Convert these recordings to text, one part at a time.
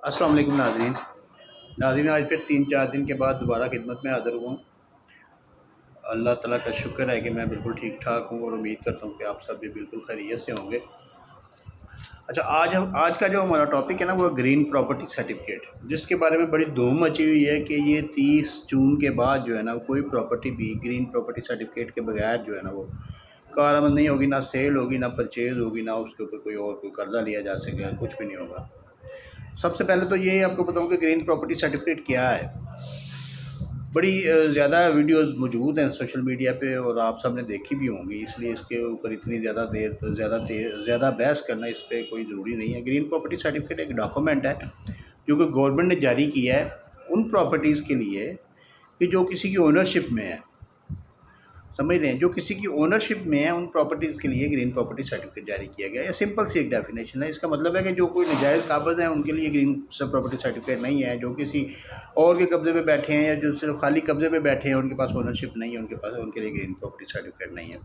अस्सलाम वालेकुम नाज़रीन, आज फिर 3-4 दिन के बाद दोबारा खिदमत में हाज़िर हुआ हूँ। अल्लाह ताला का शुक्र है कि मैं बिल्कुल ठीक ठाक हूँ और उम्मीद करता हूँ कि आप सब भी बिल्कुल खैरियत से होंगे। अच्छा, आज का जो हमारा टॉपिक है ना, वो ग्रीन प्रॉपर्टी सर्टिफिकेट, जिसके बारे में बड़ी धूम मची हुई है कि ये 30 जून के बाद जो है ना, कोई प्रॉपर्टी भी ग्रीन प्रॉपर्टी सर्टिफिकेट के बगैर जो है ना, वो कारआमद नहीं होगी, ना सेल होगी, ना परचेज़ होगी, ना उसके ऊपर कोई कर्जा लिया जा सकेगा, कुछ भी नहीं होगा। सबसे पहले तो ये आपको बताऊँ कि ग्रीन प्रॉपर्टी सर्टिफिकेट क्या है। बड़ी ज़्यादा वीडियोज़ मौजूद हैं सोशल मीडिया पे और आप सब ने देखी भी होंगी, इसलिए इसके ऊपर इतनी ज़्यादा बहस करना इस पे कोई ज़रूरी नहीं है। ग्रीन प्रॉपर्टी सर्टिफिकेट एक डॉक्यूमेंट है जो कि गवर्नमेंट ने जारी किया है उन प्रॉपर्टीज़ के लिए कि जो किसी की ओनरशिप में है। समझ रहे हैं, जो किसी की ओनरशिप में है उन प्रॉपर्टीज़ के लिए ग्रीन प्रॉपर्टी सर्टिफिकेट जारी किया गया है। सिंपल सी एक डेफिनेशन है। इसका मतलब है कि जो कोई नजायज़ काबिज़ हैं उनके लिए ग्रीन प्रॉपर्टी सर्टिफिकेट नहीं है। जो किसी और के कब्ज़े पे बैठे हैं या जो सिर्फ खाली कब्ज़े पे बैठे हैं, उनके पास ओनरशिप नहीं है, उनके लिए ग्रीन प्रॉपर्टी सर्टिफिकेट नहीं है।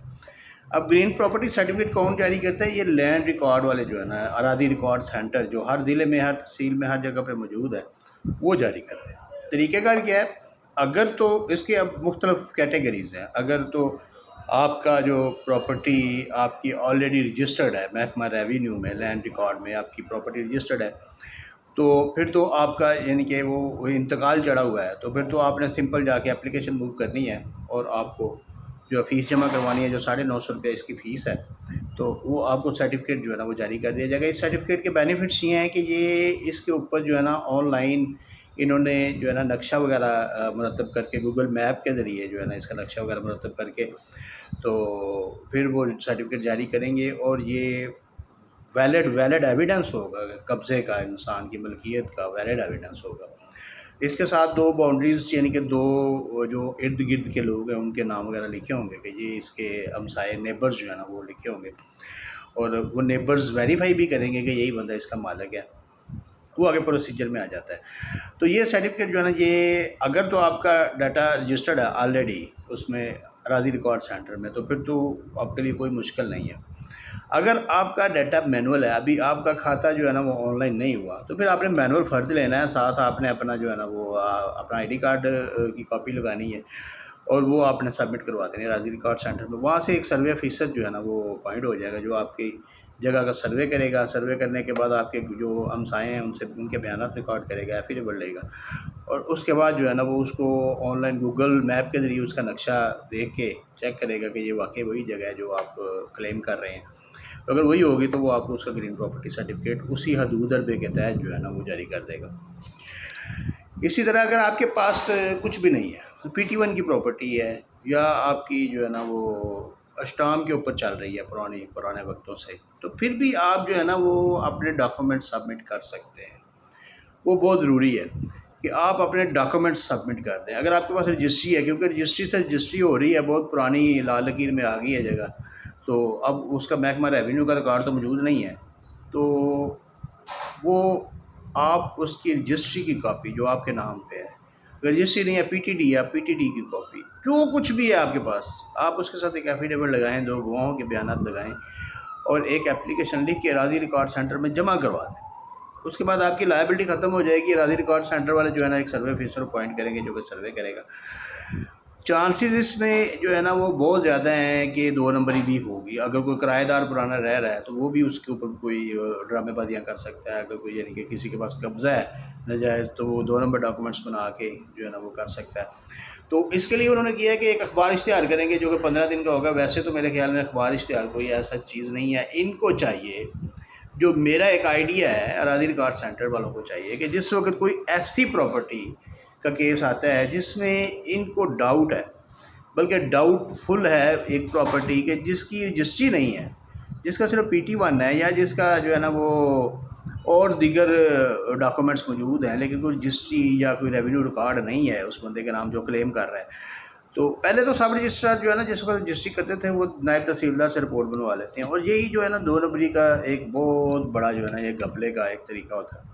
अब ग्रीन प्रॉपर्टी सर्टिफिकेट कौन जारी करता है? ये लैंड रिकॉर्ड वाले जो है ना, अरादी रिकॉर्ड सेंटर जो हर ज़िले में, हर तहसील में, हर जगह पे मौजूद है, वो जारी करते हैं। तरीक़ेकार क्या है? अगर तो इसके अब मुख्तलिफ कैटेगरीज़ हैं। अगर तो आपका जो प्रॉपर्टी आपकी ऑलरेडी रजिस्टर्ड है महकमा रेवेन्यू में, लैंड रिकॉर्ड में आपकी प्रॉपर्टी रजिस्टर्ड है, तो फिर तो आपका यानी कि वो इंतकाल चढ़ा हुआ है, तो फिर तो आपने सिंपल जाके एप्लीकेशन मूव करनी है और आपको जो फ़ीस जमा करवानी है, जो 950 रुपये इसकी फ़ीस है, तो वो आपको सर्टिफिकेट जो है ना वो जारी कर दिया जाएगा। इस सर्टिफिकेट के बेनिफिट्स ये हैं कि ये इसके ऊपर जो है ना ऑनलाइन इन्होंने जो है ना नक्शा वगैरह मुरतब करके, गूगल मैप के ज़रिए जो है ना इसका नक्शा वगैरह मुरतब करके, तो फिर वो सर्टिफिकेट जारी करेंगे और ये वैलिड एविडेंस होगा, कब्ज़े का, इंसान की मलकियत का वैलिड एविडेंस होगा। इसके साथ 2 बाउंड्रीज़ यानी कि 2 जो इर्द-गिर्द के लोग हैं उनके नाम वगैरह लिखे होंगे कि ये इसके हमसाये नेबर्स जो है ना वो लिखे होंगे और वो नेबर्स वेरीफ़ाई भी करेंगे कि यही बंदा इसका मालिक है। वो आगे प्रोसीजर में आ जाता है। तो ये सर्टिफिकेट जो है ना, ये अगर तो आपका डाटा रजिस्टर्ड है ऑलरेडी उसमें अराज़ी रिकॉर्ड सेंटर में, तो फिर तो आपके लिए कोई मुश्किल नहीं है। अगर आपका डाटा मैनुअल है, अभी आपका खाता जो है ना वो ऑनलाइन नहीं हुआ, तो फिर आपने मैनुअल फ़र्ज़ लेना है, साथ आपने अपना जो है ना वो अपना आईडी कार्ड की कॉपी लगानी है और वो आपने सबमिट करवा देनी है अराज़ी रिकॉर्ड सेंटर में। वहाँ से एक सर्वे ऑफिसर जो है ना वो अपॉइंट हो जाएगा, जो आपकी जगह का सर्वे करेगा। सर्वे करने के बाद आपके जो हमसाए हैं उनसे उनके बयानात रिकॉर्ड करेगा, एफिडेविट लेगा और उसके बाद जो है ना वो उसको ऑनलाइन गूगल मैप के ज़रिए उसका नक्शा देख के चेक करेगा कि ये वाकई वही जगह है जो आप क्लेम कर रहे हैं। तो अगर वही होगी तो वो आपको उसका ग्रीन प्रॉपर्टी सर्टिफिकेट उसी हदूद अरबे के तहत जो है ना वो जारी कर देगा। इसी तरह अगर आपके पास कुछ भी नहीं है, तो PT1 की प्रॉपर्टी है या आपकी जो है ना वो अस्टाम के ऊपर चल रही है पुराने वक्तों से, तो फिर भी आप जो है ना वो अपने डॉक्यूमेंट सबमिट कर सकते हैं। वो बहुत ज़रूरी है कि आप अपने डॉक्यूमेंट्स सबमिट कर दें। अगर आपके पास रजिस्ट्री है, क्योंकि रजिस्ट्री से रजिस्ट्री हो रही है, बहुत पुरानी लाल लकीर में आ गई है जगह, तो अब उसका महकमा रेवेन्यू का रिकॉर्ड तो मौजूद नहीं है, तो वो आप उसकी रजिस्ट्री की कॉपी जो आपके नाम पे है, रजिस्ट्री नहीं है PTD या PTD की कॉपी, जो कुछ भी है आपके पास, आप उसके साथ एक एफिडेविट लगाएँ, 2 गवाहों के बयानात लगाएँ और एक एप्लीकेशन लिख के अराज़ी रिकॉर्ड सेंटर में जमा करवा दें। उसके बाद आपकी लायबिलिटी ख़त्म हो जाएगी। अराज़ी रिकॉर्ड सेंटर वाले जो है ना एक सर्वे ऑफिसर अपॉइंट करेंगे जो कि सर्वे करेगा। चांसेस इसमें जो है ना वो बहुत ज़्यादा हैं कि 2 नंबरी भी होगी। अगर कोई किराएदार पुराना रह रहा है तो वो भी उसके ऊपर कोई ड्रामेबाज़ियाँ कर सकता है। अगर कोई यानी कि किसी के पास कब्ज़ा है नाजायज़, तो वो 2 नंबर डॉक्यूमेंट्स बना के जो है ना वो कर सकता है। तो इसके लिए उन्होंने किया है कि एक अखबार इश्तिहार करेंगे जो कि 15 दिन का होगा। वैसे तो मेरे ख़्याल में अखबार इश्तिहार कोई ऐसा चीज़ नहीं है। इनको चाहिए, जो मेरा एक आइडिया है, अराज़ी रिकॉर्ड सेंटर वालों को चाहिए कि जिस वक़्त कोई ऐसी प्रॉपर्टी का केस आता है जिसमें इनको डाउट है, बल्कि डाउटफुल है एक प्रॉपर्टी के जिसकी रजिस्ट्री नहीं है, जिसका सिर्फ PT1 है या जिसका जो है ना वो और दीगर डॉक्यूमेंट्स मौजूद हैं, लेकिन कोई रजिस्ट्री या कोई रेवेन्यू रिकॉर्ड नहीं है उस बंदे के नाम जो क्लेम कर रहा है, तो पहले तो सब रजिस्ट्रार जो है ना जिस वक्त रजिस्ट्री करते थे वो नायब तहसीलदार से रिपोर्ट बनवा लेते हैं। और यही जो है ना 2 नंबरी का एक बहुत बड़ा जो है ना ये घपले का एक तरीका होता है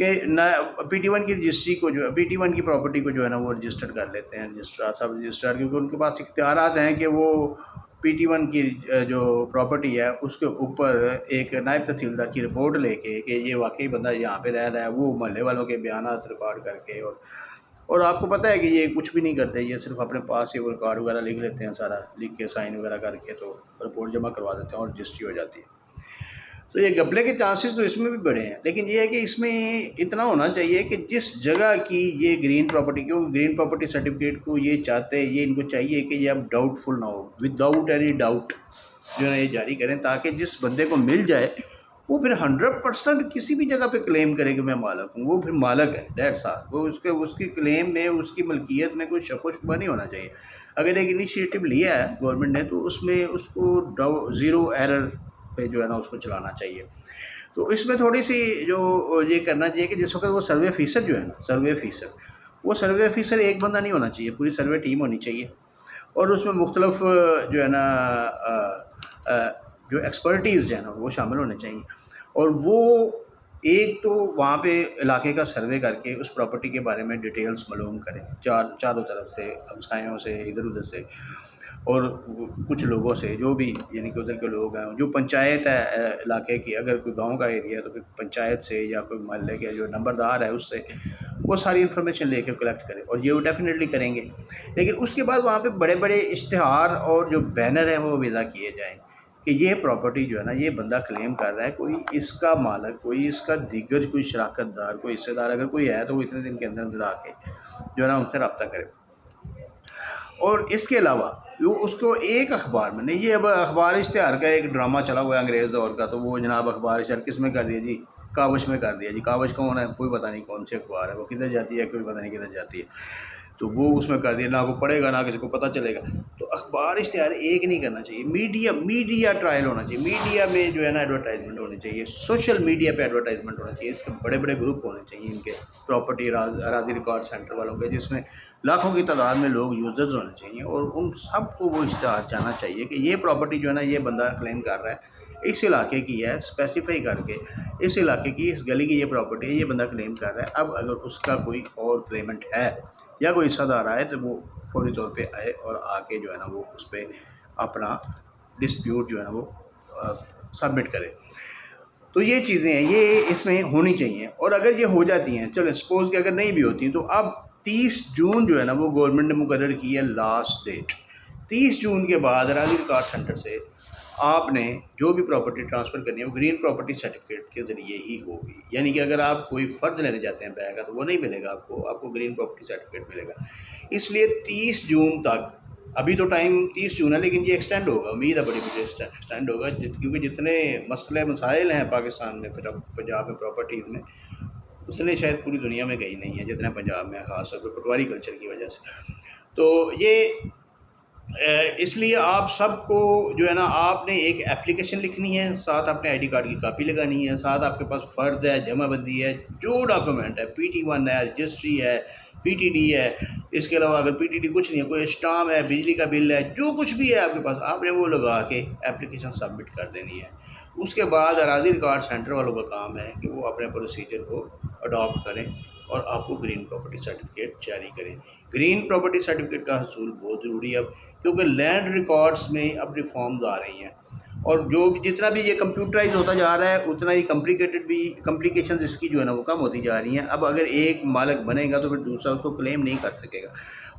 कि ना PT1 की रजिस्ट्री को जो है, PT1 की प्रॉपर्टी को जो है ना वो रजिस्टर्ड कर लेते हैं रजिस्ट्रार, सब रजिस्ट्रार, क्योंकि उनके पास इख्तियारात हैं कि वो PT1 کی جو پراپرٹی ہے اس کے اوپر ایک نائب تحصیلدار کی رپورٹ لے کے کہ یہ واقعی بندہ یہاں پہ رہ رہا ہے، وہ محلے والوں کے بیانات ریکارڈ کر کے، اور آپ کو پتہ ہے کہ یہ کچھ بھی نہیں کرتے، یہ صرف اپنے پاس ہی وہ ریکارڈ وغیرہ لکھ لیتے ہیں، سارا لکھ کے سائن وغیرہ کر کے تو رپورٹ جمع کروا دیتے ہیں اور رجسٹری ہو جاتی ہے۔ تو یہ گھپلے کے چانسز تو اس میں بھی بڑے ہیں، لیکن یہ ہے کہ اس میں اتنا ہونا چاہیے کہ جس جگہ کی یہ گرین پراپرٹی، کیوں گرین پراپرٹی سرٹیفکیٹ کو یہ چاہتے ہیں، یہ ان کو چاہیے کہ یہ اب ڈاؤٹ فل نہ ہو، وداؤٹ اینی ڈاؤٹ جو ہے نا یہ جاری کریں، تاکہ جس بندے کو مل جائے وہ پھر 100% کسی بھی جگہ پہ کلیم کرے کہ میں مالک ہوں، وہ پھر مالک ہے، دیٹس آل۔ وہ اس کی کلیم میں، اس کی ملکیت میں کوئی شک و شبہ نہیں ہونا چاہیے۔ اگر ایک انیشیٹو لیا ہے گورنمنٹ نے تو اس میں اس کو زیرو ایرر پہ جو ہے نا اس کو چلانا چاہیے۔ تو اس میں تھوڑی سی جو یہ کرنا چاہیے کہ جس وقت وہ سروے آفیسر جو ہے نا، وہ سروے آفیسر ایک بندہ نہیں ہونا چاہیے، پوری سروے ٹیم ہونی چاہیے، اور اس میں مختلف جو ہے نا جو ایکسپرٹیز جو ہے نا وہ شامل ہونے چاہیے، اور وہ ایک تو وہاں پہ علاقے کا سروے کر کے اس پراپرٹی کے بارے میں ڈیٹیلز معلوم کریں، چاروں طرف سے، ہمسایوں سے، ادھر ادھر سے، اور کچھ لوگوں سے جو بھی یعنی کہ ادھر کے لوگ ہیں، جو پنچایت ہے علاقے کی، اگر کوئی گاؤں کا ایریا ہے تو پھر پنچایت سے یا کوئی محلے کے جو نمبردار ہے اس سے وہ ساری انفارمیشن لے کے کلیکٹ کریں، اور یہ وہ ڈیفینیٹلی کریں گے۔ لیکن اس کے بعد وہاں پہ بڑے بڑے اشتہار اور جو بینر ہیں وہ وضع کیے جائیں کہ یہ پراپرٹی جو ہے نا یہ بندہ کلیم کر رہا ہے، کوئی اس کا مالک، کوئی اس کا دیگر کوئی شراکت دار، کوئی حصے دار اگر کوئی ہے تو وہ اتنے دن کے اندر اندر آ کے جو ہے نا ان سے رابطہ کرے۔ اور اس کے علاوہ وہ اس کو ایک اخبار میں نہیں، یہ اب اخبار اشتہار کا ایک ڈرامہ چلا ہوا ہے انگریز دور کا، تو وہ جناب اخبار اشتہار کس میں کر دیا جی؟ کاوش میں کر دیا جی۔ کاوش کون ہے؟ کوئی پتہ نہیں کون سی اخبار ہے، وہ کدھر جاتی ہے کوئی پتہ نہیں کدھر جاتی ہے، تو وہ اس میں کر دیا، نہ وہ پڑھے گا نہ کسی کو پتہ چلے گا۔ تو اخبار اشتہار ایک نہیں کرنا چاہیے، میڈیا ٹرائل ہونا چاہیے، میڈیا میں جو ہے نا ایڈورٹائزمنٹ ہونی چاہیے، سوشل میڈیا پہ ایڈورٹائزمنٹ ہونا چاہیے، اس کے بڑے بڑے گروپ ہونے چاہیے ان کے پراپرٹی اراضی ریکارڈ سینٹر والوں کے، جس میں لاکھوں کی تعداد میں لوگ یوزرز ہونے چاہیے، اور ان سب کو وہ اشتہار جانا چاہیے کہ یہ پراپرٹی جو ہے نا یہ بندہ کلیم کر رہا ہے، اس علاقے کی ہے، اسپیسیفائی کر کے اس علاقے کی، اس گلی کی یہ پراپرٹی ہے، یہ بندہ کلیم کر رہا ہے۔ اب اگر اس کا کوئی اور کلیمنٹ ہے یا کوئی حصہ دار آئے تو وہ فوری طور پہ آئے اور آ کے جو ہے نا وہ اس پہ اپنا ڈسپیوٹ جو ہے نا وہ سبمٹ کرے۔ تو یہ چیزیں ہیں، یہ اس میں ہونی چاہیے، اور اگر یہ ہو جاتی ہیں، چلیں سپوز کہ اگر نہیں بھی ہوتی ہیں، تو اب 30 جون جو ہے نا وہ گورنمنٹ نے مقرر کی ہے لاسٹ ڈیٹ۔ 30 جون کے بعد اراضی ریکارڈ سینٹر سے آپ نے جو بھی پراپرٹی ٹرانسفر کرنی ہے وہ گرین پراپرٹی سرٹیفکیٹ کے ذریعے ہی ہوگی، یعنی کہ اگر آپ کوئی فرض لینے جاتے ہیں بیع کا تو وہ نہیں ملے گا، آپ کو گرین پراپرٹی سرٹیفکیٹ ملے گا۔ اس لیے 30 جون تک، ابھی تو ٹائم 30 جون ہے لیکن یہ ایکسٹینڈ ہوگا، امید ہے بڑی مجھے ایکسٹینڈ ہوگا، کیونکہ جتنے مسائل ہیں پاکستان میں، پنجاب میں پراپرٹیز میں، اتنے شاید پوری دنیا میں کہیں نہیں ہے جتنے پنجاب میں، خاص طور پہ پٹواری کلچر کی وجہ سے۔ تو یہ اس لیے آپ سب کو جو ہے نا آپ نے ایک اپلیکیشن لکھنی ہے، ساتھ اپنے آئی ڈی کارڈ کی کاپی لگانی ہے، ساتھ آپ کے پاس فرد ہے، جمع بندی ہے، جو ڈاکومنٹ ہے، PT1 ہے، رجسٹری ہے، PTD ہے، اس کے علاوہ اگر PTD کچھ نہیں ہے، کوئی اسٹامپ ہے، بجلی کا بل ہے، جو کچھ بھی ہے آپ کے پاس، آپ نے وہ لگا کے اپلیکیشن سبمٹ کر دینی ہے۔ اس کے بعد اراضی ریکارڈ سینٹر والوں کا کام ہے کہ وہ اپنے پروسیجر کو اڈاپٹ کریں اور آپ کو گرین پراپرٹی سرٹیفکیٹ جاری کریں۔ گرین پراپرٹی سرٹیفکیٹ کا حصول بہت ضروری ہے اب، کیونکہ لینڈ ریکارڈز میں اب ریفارمز آ رہی ہیں، اور جو بھی جتنا بھی یہ کمپیوٹرائز ہوتا جا رہا ہے اتنا ہی کمپلیکیشنز اس کی جو ہے نا وہ کم ہوتی جا رہی ہیں۔ اب اگر ایک مالک بنے گا تو پھر دوسرا اس کو کلیم نہیں کر سکے گا۔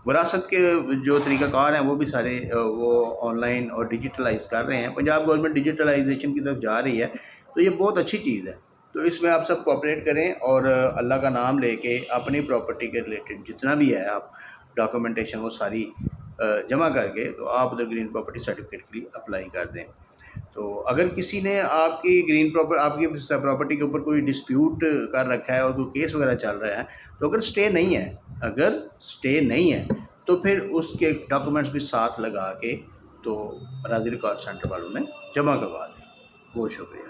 وراثت کے جو طریقہ کار ہیں وہ بھی سارے وہ آن لائن اور ڈیجیٹلائز کر رہے ہیں، پنجاب گورنمنٹ ڈیجیٹلائزیشن کی طرف جا رہی ہے، تو یہ بہت اچھی چیز ہے۔ تو اس میں آپ سب کوآپریٹ کریں اور اللہ کا نام لے کے اپنی پراپرٹی کے ریلیٹڈ جتنا بھی ہے آپ ڈاکومنٹیشن وہ ساری جمع کر کے تو آپ ادھر گرین پراپرٹی سرٹیفکیٹ کے لیے اپلائی کر دیں۔ تو اگر کسی نے آپ کی آپ کی پراپرٹی کے اوپر کوئی ڈسپیوٹ کر رکھا ہے اور کوئی کیس وغیرہ چل رہا ہے، تو اگر سٹے نہیں ہے تو پھر اس کے ڈاکومنٹس بھی ساتھ لگا کے تو اراضی ریکارڈ سینٹر والوں میں جمع کروا دیں۔ بہت شکریہ۔